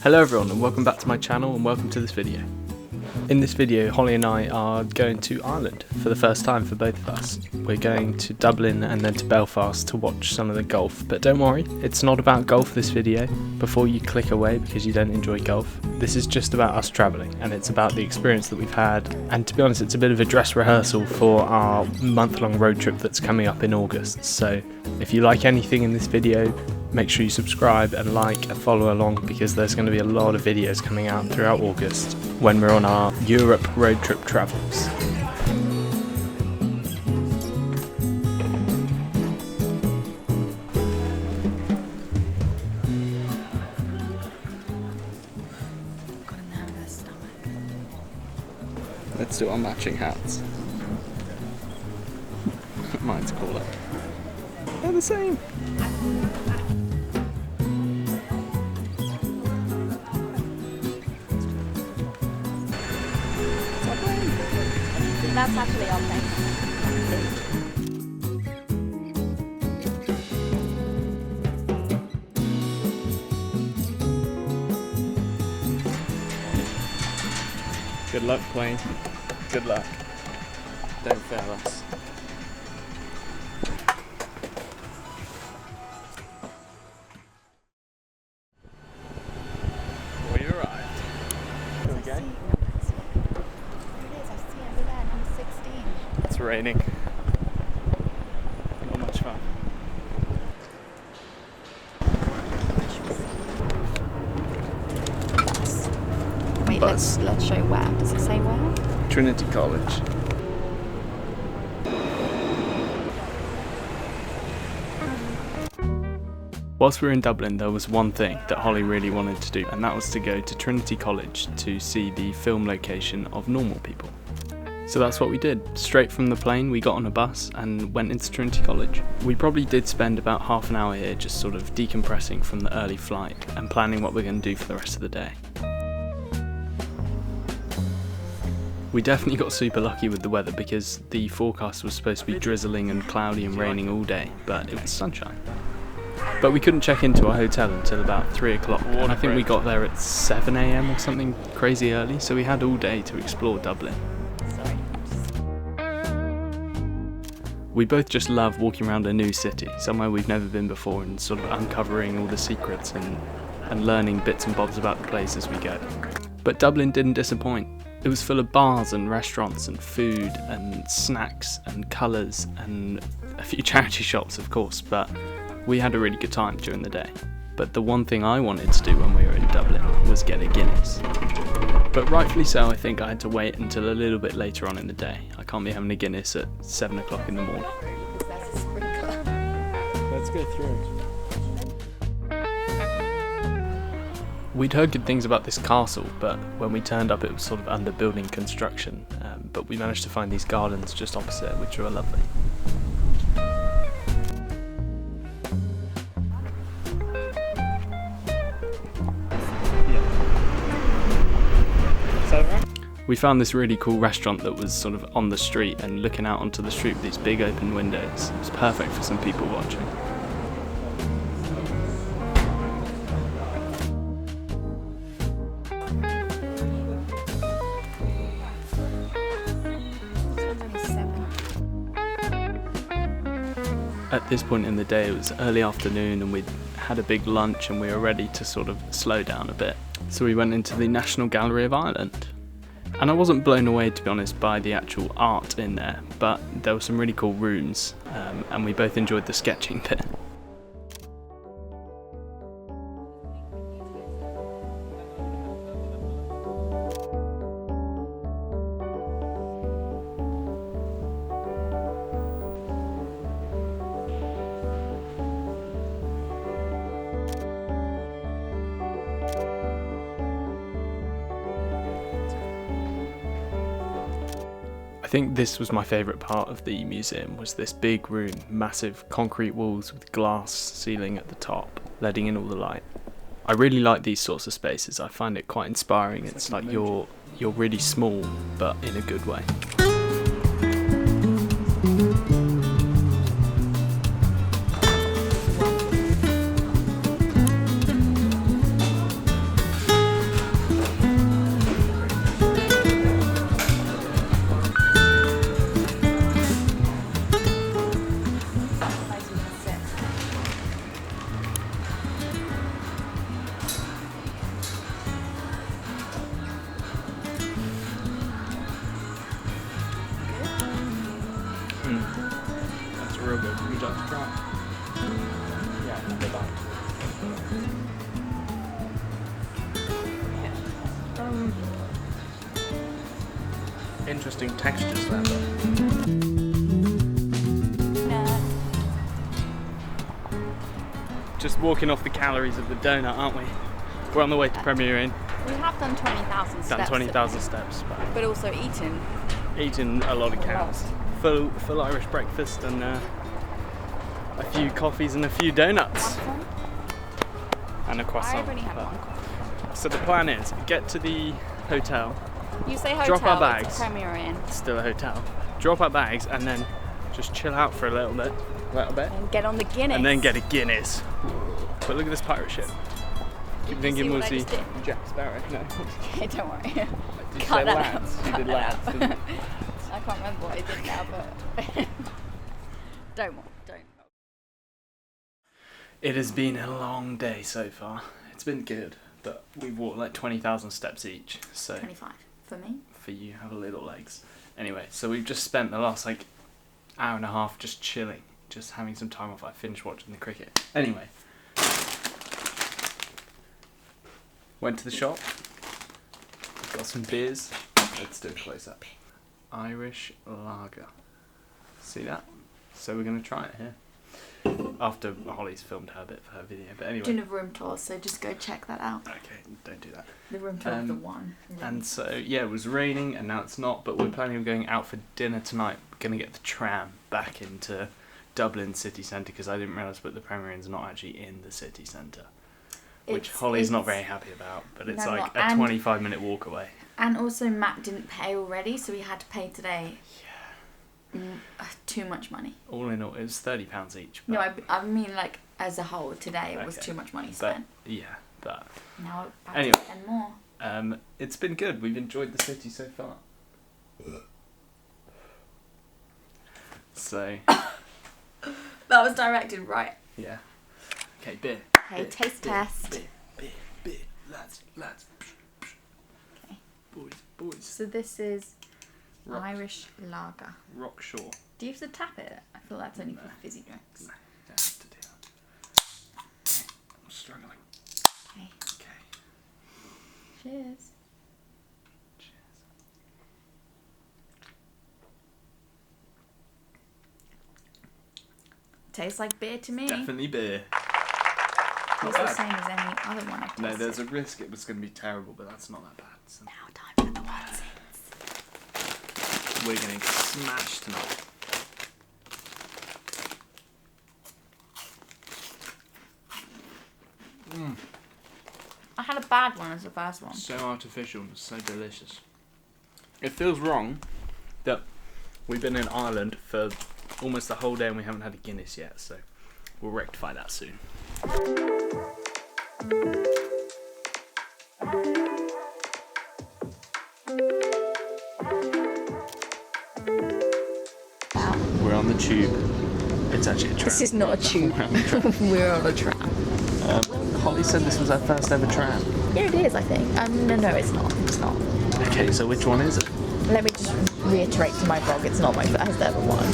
Hello everyone and welcome back to my channel and welcome to this video. In this video, Holly and I are going to Ireland for the first time for both of us. We're going to Dublin and then to Belfast to watch some of the golf, but don't worry, it's not about golf this video, before you click away because you don't enjoy golf. This is just about us travelling and it's about the experience that we've had, and to be honest it's a bit of a dress rehearsal for our month-long road trip that's coming up in August. So if you like anything in this video, make sure you subscribe and like and follow along because there's going to be a lot of videos coming out throughout August when we're on our Europe road trip travels. Let's do our matching hats. Mine's cooler. They're the same. That's actually our place. Good luck, plane. Good luck. Don't fail us. We arrived. Here we go. It's raining. Not much fun. Wait, let's show where. Does it say where? Trinity College. Whilst we were in Dublin, there was one thing that Holly really wanted to do, and that was to go to Trinity College to see the film location of Normal People. So that's what we did. Straight from the plane, we got on a bus and went into Trinity College. We probably did spend about half an hour here just sort of decompressing from the early flight and planning what we're going to do for the rest of the day. We definitely got super lucky with the weather because the forecast was supposed to be drizzling and cloudy and raining all day, but it was sunshine. But we couldn't check into our hotel until about 3 o'clock, and I think we got there at 7 AM or something crazy early, so we had all day to explore Dublin. We both just love walking around a new city, somewhere we've never been before, and sort of uncovering all the secrets and learning bits and bobs about the place as we go. But Dublin didn't disappoint. It was full of bars and restaurants and food and snacks and colours and a few charity shops of course, but we had a really good time during the day. But the one thing I wanted to do when we were in Dublin was get a Guinness. But rightfully so, I think I had to wait until a little bit later on in the day. I can't be having a Guinness at 7 o'clock in the morning. Let's go through it. We'd heard good things about this castle, but when we turned up it was sort of under building construction. But we managed to find these gardens just opposite, which were lovely. We found this really cool restaurant that was sort of on the street and looking out onto the street with these big open windows. It was perfect for some people watching. At this point in the day it was early afternoon and we'd had a big lunch and we were ready to sort of slow down a bit. So we went into the National Gallery of Ireland. And I wasn't blown away, to be honest, by the actual art in there, but there were some really cool rooms, and we both enjoyed the sketching bit. I think this was my favourite part of the museum, was this big room, massive concrete walls with glass ceiling at the top, letting in all the light. I really like these sorts of spaces. I find it quite inspiring. It's like you're really small, but in a good way. That's real good. Would you like to try? Yeah, I'll go back. Interesting textures there, though. Just walking off the calories of the donut, aren't we? We're on the way to Premier Inn. We have done 20,000 steps. Done 20,000 steps, But also eaten a lot of calories. Full Irish breakfast and a few coffees and a few donuts. And a croissant. I already had one coffee. So the plan is, get to the hotel. You say hotel, drop our bags. It's Premier Inn. It's still a hotel. Drop our bags and then just chill out for a little bit. And get on the Guinness. And then get a Guinness. But look at this pirate ship. Keep thinking we'll see Jack Sparrow. No. Okay, don't worry. Did you Cut say that lads? out. You did lads, didn't you? I can't remember what I did now, but don't. It has been a long day so far. It's been good, but we've walked like 20,000 steps each. So 25 for me. For you, have little legs. Anyway, so we've just spent the last like hour and a half just chilling, just having some time off. I finished watching the cricket. Anyway, went to the shop, got some beers. Let's do a close up. Irish lager. See that? So we're gonna try it here. After Holly's filmed her bit for her video, but anyway. Doing a room tour, so just go check that out. Okay, don't do that. The room tour of the one. And so yeah, it was raining and now it's not, but we're planning on going out for dinner tonight. We're gonna get the tram back into Dublin city centre because I didn't realise, but the Premier Inn's not actually in the city centre, which Holly's not very happy about. But it's like a 25-minute walk away. And also Matt didn't pay already, so we had to pay today. Too much money. All in all, it was £30 each. No, I mean like as a whole today it was too much money spent. But now anyway, to spend more. It's been good. We've enjoyed the city so far. So that was directed right. Yeah. Okay, beer. Okay, taste test. Beer. Lads. Okay. Boys. So this is Irish lager. Rock Shore. Do you have to tap it? I feel that's only for fizzy drinks. No, don't have to do that. Okay, I'm struggling. Okay. Cheers. Cheers. Tastes like beer to me. Definitely beer. Tastes the same as any other one I've tasted. No, there's a risk it was going to be terrible, but that's not that bad. So. Now time for the ones. We're getting smashed tonight. I had a bad one as the first one. So artificial and so delicious. It feels wrong that we've been in Ireland for almost the whole day and we haven't had a Guinness yet, so we'll rectify that soon. We're on the tube. It's actually a tram. This is not a tube. We're on a tram. Holly said this was our first ever tram. Yeah, it is, I think. No, it's not. It's not. Okay, so which one is it? Let me just reiterate to my blog, it's not my first ever one.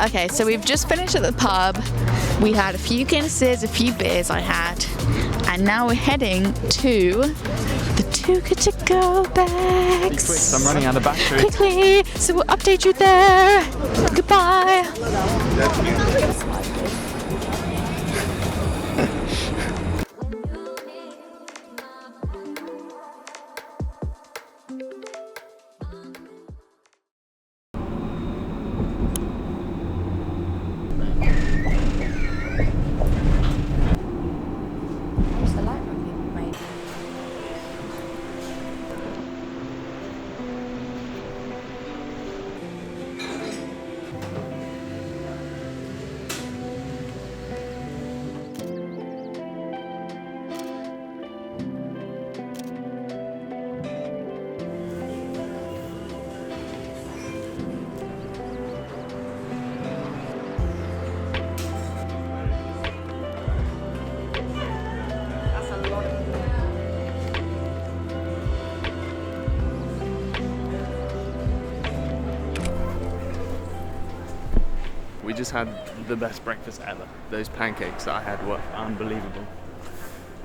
Okay, so we've just finished at the pub. We had a few Guinnesses, a few beers I had, and now we're heading to the Tuga to go bags. Be quick, I'm running out of battery. Quickly, so we'll update you there. Goodbye. We just had the best breakfast ever. Those pancakes that I had were unbelievable.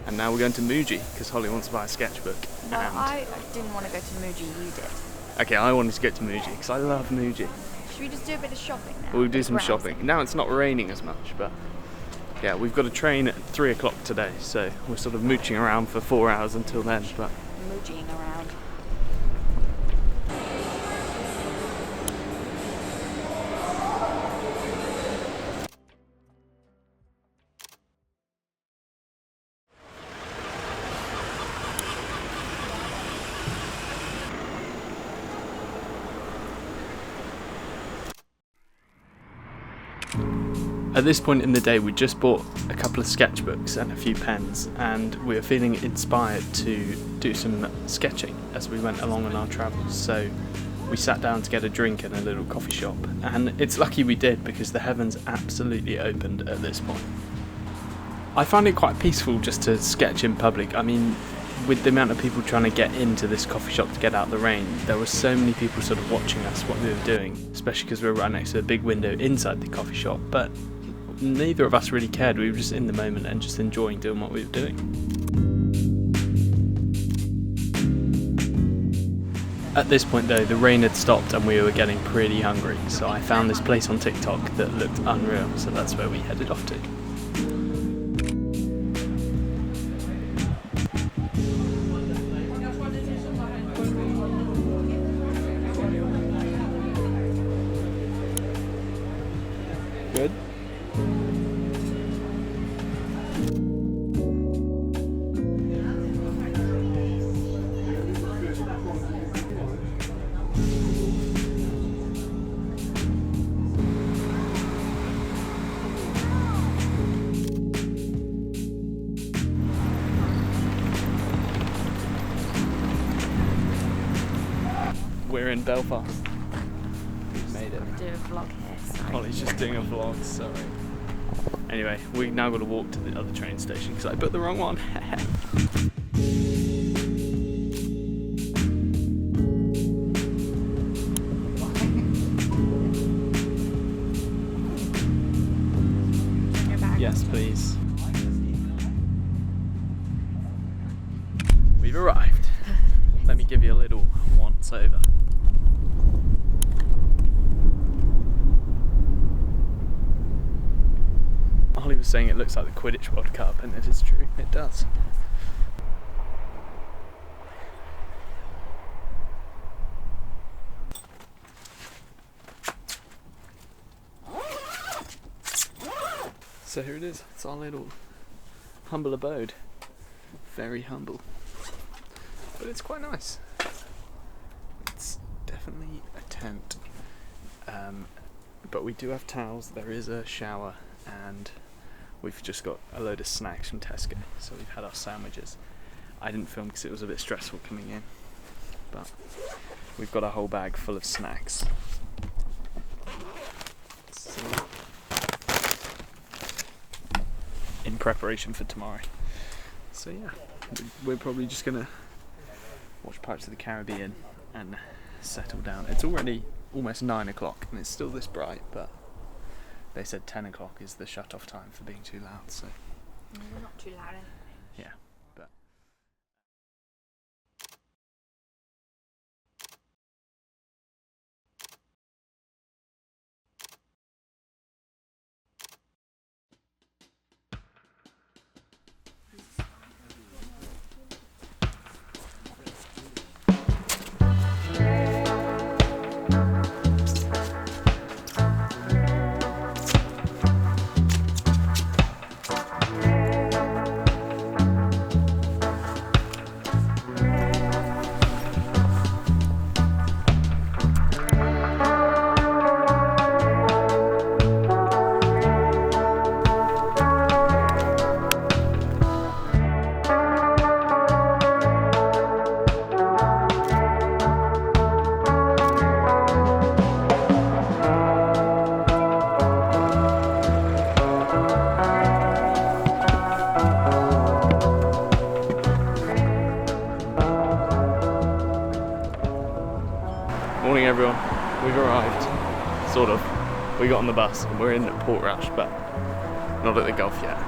And now we're going to Muji because Holly wants to buy a sketchbook. Well, I didn't want to go to Muji, you did. Okay, I wanted to go to Muji because I love Muji. Should we just do a bit of shopping now? We'll do some shopping. Now it's not raining as much, but yeah, we've got a train at 3 o'clock today, so we're sort of mooching around for 4 hours until then. But Mooching around. at this point in the day, we just bought a couple of sketchbooks and a few pens, and we were feeling inspired to do some sketching as we went along on our travels. So we sat down to get a drink in a little coffee shop, and it's lucky we did because the heavens absolutely opened at this point. I find it quite peaceful just to sketch in public. I mean, with the amount of people trying to get into this coffee shop to get out of the rain, there were so many people sort of watching us what we were doing, especially because we were right next to a big window inside the coffee shop, but neither of us really cared. We were just in the moment and just enjoying doing what we were doing. At this point though, the rain had stopped and we were getting pretty hungry, so I found this place on TikTok that looked unreal, so that's where we headed off to. Good. We're in Belfast. We've made it. Do a vlog here. Sorry. Ollie's just doing a vlog, sorry. Anyway, we now got to walk to the other train station because I put the wrong one. You're back. Yes, please. We've arrived. Let me give you a little once over. Ollie was saying it looks like the Quidditch World Cup, and it is true, it does. So here it is, it's our little humble abode. Very humble. But it's quite nice. It's definitely a tent. But we do have towels, there is a shower, and we've just got a load of snacks from Tesco, so we've had our sandwiches. I didn't film because it was a bit stressful coming in, but we've got a whole bag full of snacks. So, in preparation for tomorrow. So yeah, we're probably just gonna watch Pirates of the Caribbean and settle down. It's already almost 9 o'clock and it's still this bright, but they said 10 o'clock is the shut-off time for being too loud, so... We're not too loud anyway. Yeah, but... everyone, we've arrived. Sort of. We got on the bus and we're in at Portrush, but not at the golf yet.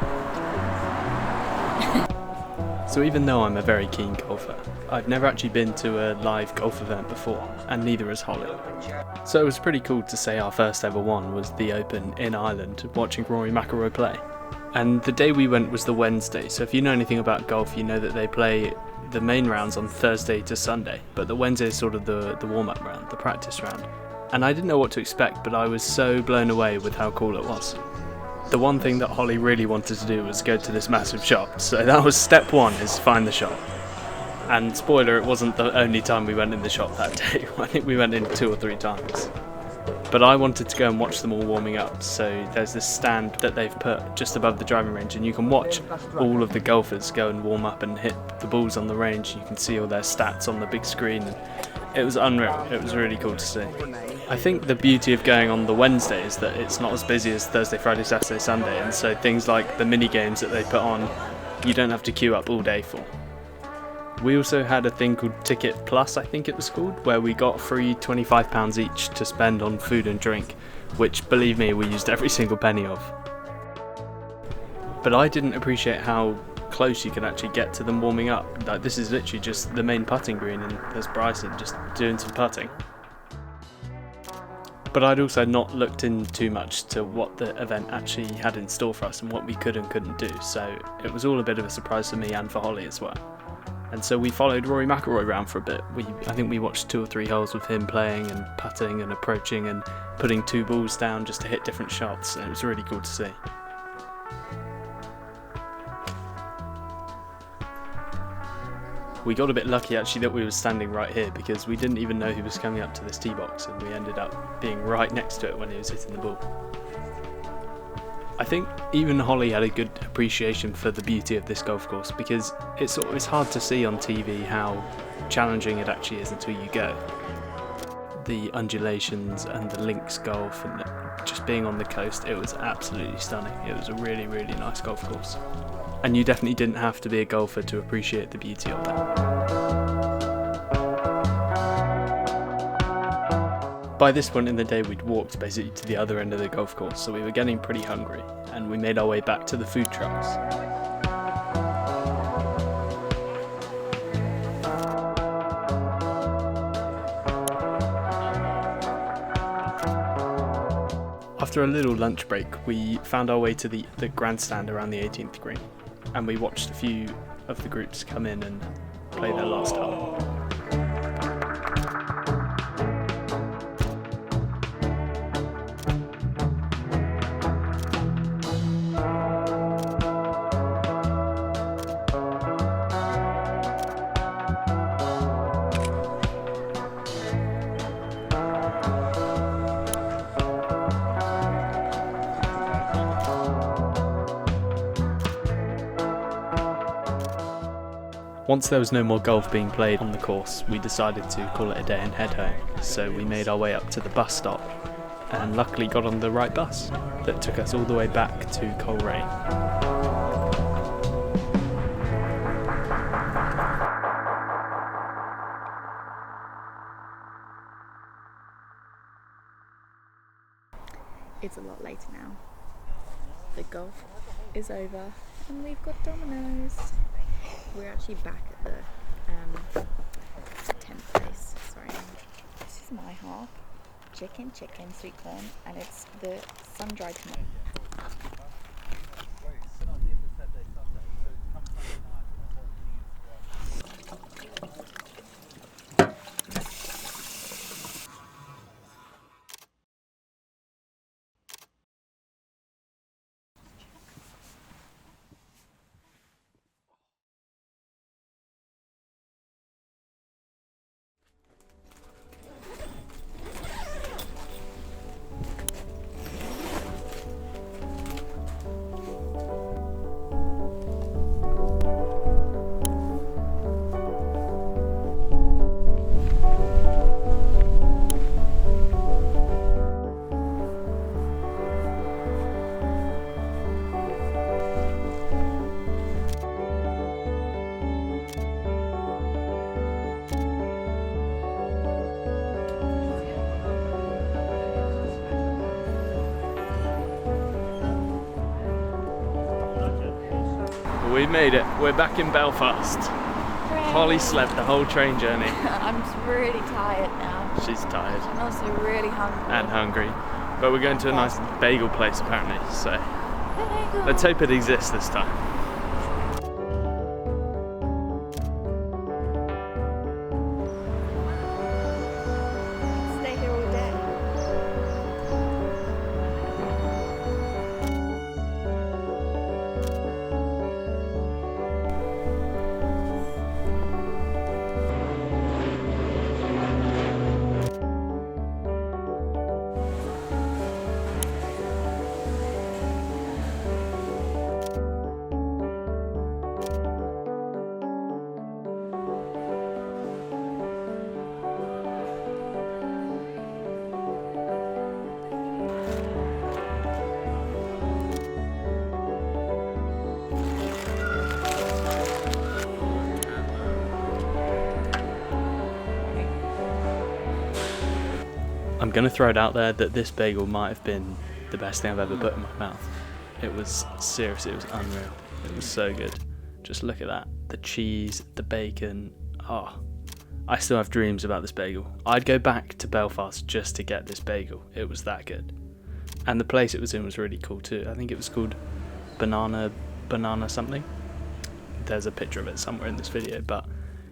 So even though I'm a very keen golfer, I've never actually been to a live golf event before, and neither has Holly. So it was pretty cool to say our first ever one was the Open in Ireland, watching Rory McIlroy play. And the day we went was the Wednesday, so if you know anything about golf, you know that they play the main rounds on Thursday to Sunday, but the Wednesday is sort of the warm-up round, the practice round. And I didn't know what to expect, but I was so blown away with how cool it was. The one thing that Holly really wanted to do was go to this massive shop, so that was step one, is find the shop. And spoiler, it wasn't the only time we went in the shop that day. I think we went in 2 or 3 times. But I wanted to go and watch them all warming up, so there's this stand that they've put just above the driving range, and you can watch all of the golfers go and warm up and hit the balls on the range. You can see all their stats on the big screen, and it was unreal. It was really cool to see. I think the beauty of going on the Wednesday is that it's not as busy as Thursday, Friday, Saturday, Sunday, and so things like the mini games that they put on, you don't have to queue up all day for. We also had a thing called Ticket Plus, I think it was called, where we got free £25 each to spend on food and drink, which, believe me, we used every single penny of. But I didn't appreciate how close you could actually get to them warming up. Like, this is literally just the main putting green, and there's Bryson just doing some putting. But I'd also not looked in too much to what the event actually had in store for us and what we could and couldn't do, so it was all a bit of a surprise for me and for Holly as well. And so we followed Rory McIlroy around for a bit. I think we watched 2 or 3 holes with him playing and putting and approaching and putting 2 balls down just to hit different shots, and it was really cool to see. We got a bit lucky actually that we were standing right here, because we didn't even know he was coming up to this tee box, and we ended up being right next to it when he was hitting the ball. I think even Holly had a good appreciation for the beauty of this golf course, because it's hard to see on TV how challenging it actually is until you go. The undulations and the links golf and just being on the coast, it was absolutely stunning. It was a really, really nice golf course. And you definitely didn't have to be a golfer to appreciate the beauty of it. By this point in the day, we'd walked basically to the other end of the golf course, so we were getting pretty hungry, and we made our way back to the food trucks. After a little lunch break, we found our way to the grandstand around the 18th green, and we watched a few of the groups come in and play their last hole. Once there was no more golf being played on the course, we decided to call it a day and head home, so we made our way up to the bus stop and luckily got on the right bus that took us all the way back to Coleraine. It's a lot later now. The golf is over and we've got Domino's. We're actually back at the 10th place. Sorry, this is my half. Chicken, sweet corn, and it's the sun-dried tomato. We made it. We're back in Belfast. Holly slept the whole train journey. I'm just really tired now. She's tired. I'm also really hungry. And hungry. But we're going to a nice bagel place apparently, so let's hope it exists this time. Stay here all day. I'm going to throw it out there that this bagel might have been the best thing I've ever put in my mouth. It was seriously, it was unreal. It was so good. Just look at that. The cheese, the bacon. Oh, I still have dreams about this bagel. I'd go back to Belfast just to get this bagel. It was that good. And the place it was in was really cool too. I think it was called Banana something. There's a picture of it somewhere in this video, but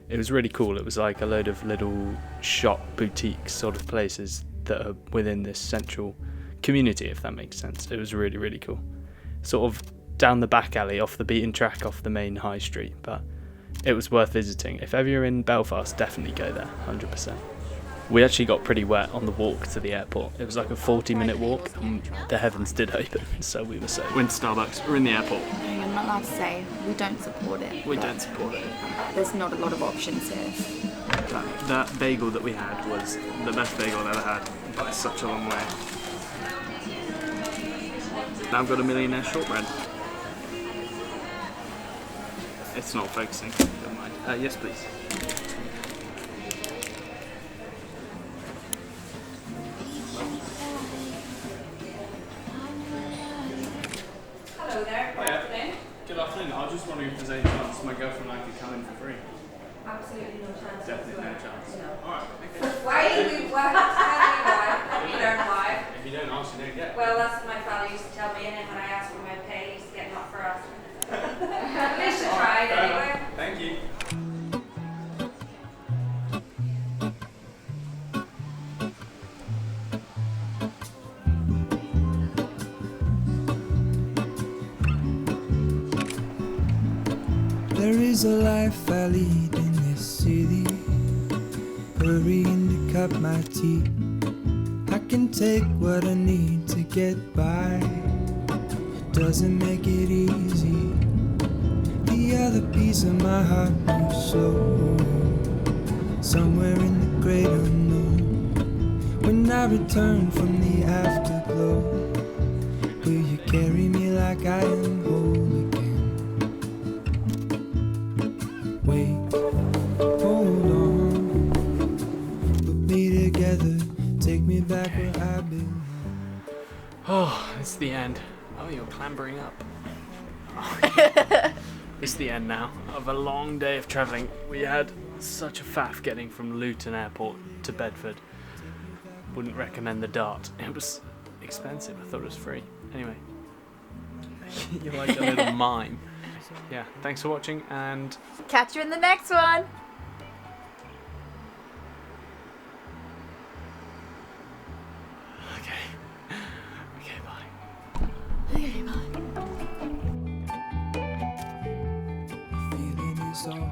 it was really cool. It was like a load of little shop boutique sort of places that are within this central community, if that makes sense. It was really, really cool. Sort of down the back alley, off the beaten track, off the main high street, but it was worth visiting. If ever you're in Belfast, definitely go there, 100%. We actually got pretty wet on the walk to the airport. It was like a 40-minute walk, and the heavens did open, so we were so... We're in Starbucks, we're in the airport. I'm not allowed to say, we don't support it. We don't support it. There's not a lot of options here. That bagel that we had was the best bagel I've ever had by such a long way. Now I've got a millionaire shortbread. It's not focusing, never mind. Yes please. Hello there. Good afternoon. Good afternoon. I was just wondering if there's any chance my girlfriend and I could come in for free. Absolutely no chance. Definitely no chance. Alright, okay. Why are you why? You learn why. If you don't ask, you don't get. Well, that's what my father used to tell me, and then when I asked for my pay, he used to get not for us. At least you tried anyway. Thank you. There is a life I lead in this city, hurrying to cut my teeth. I can take what I need to get by. It doesn't make it easy. The other piece of my heart moves slow, somewhere in the great unknown. When I return from the afterglow, will you carry me like I am whole again? Wait, hold on, put me together, take me back where I've been. Oh, it's the end. Oh, you're clambering up. It's the end now of a long day of travelling. We had such a faff getting from Luton Airport to Bedford. Wouldn't recommend the Dart. It was expensive. I thought it was free. Anyway, you're like a little mime. Yeah, thanks for watching and Catch you in the next one.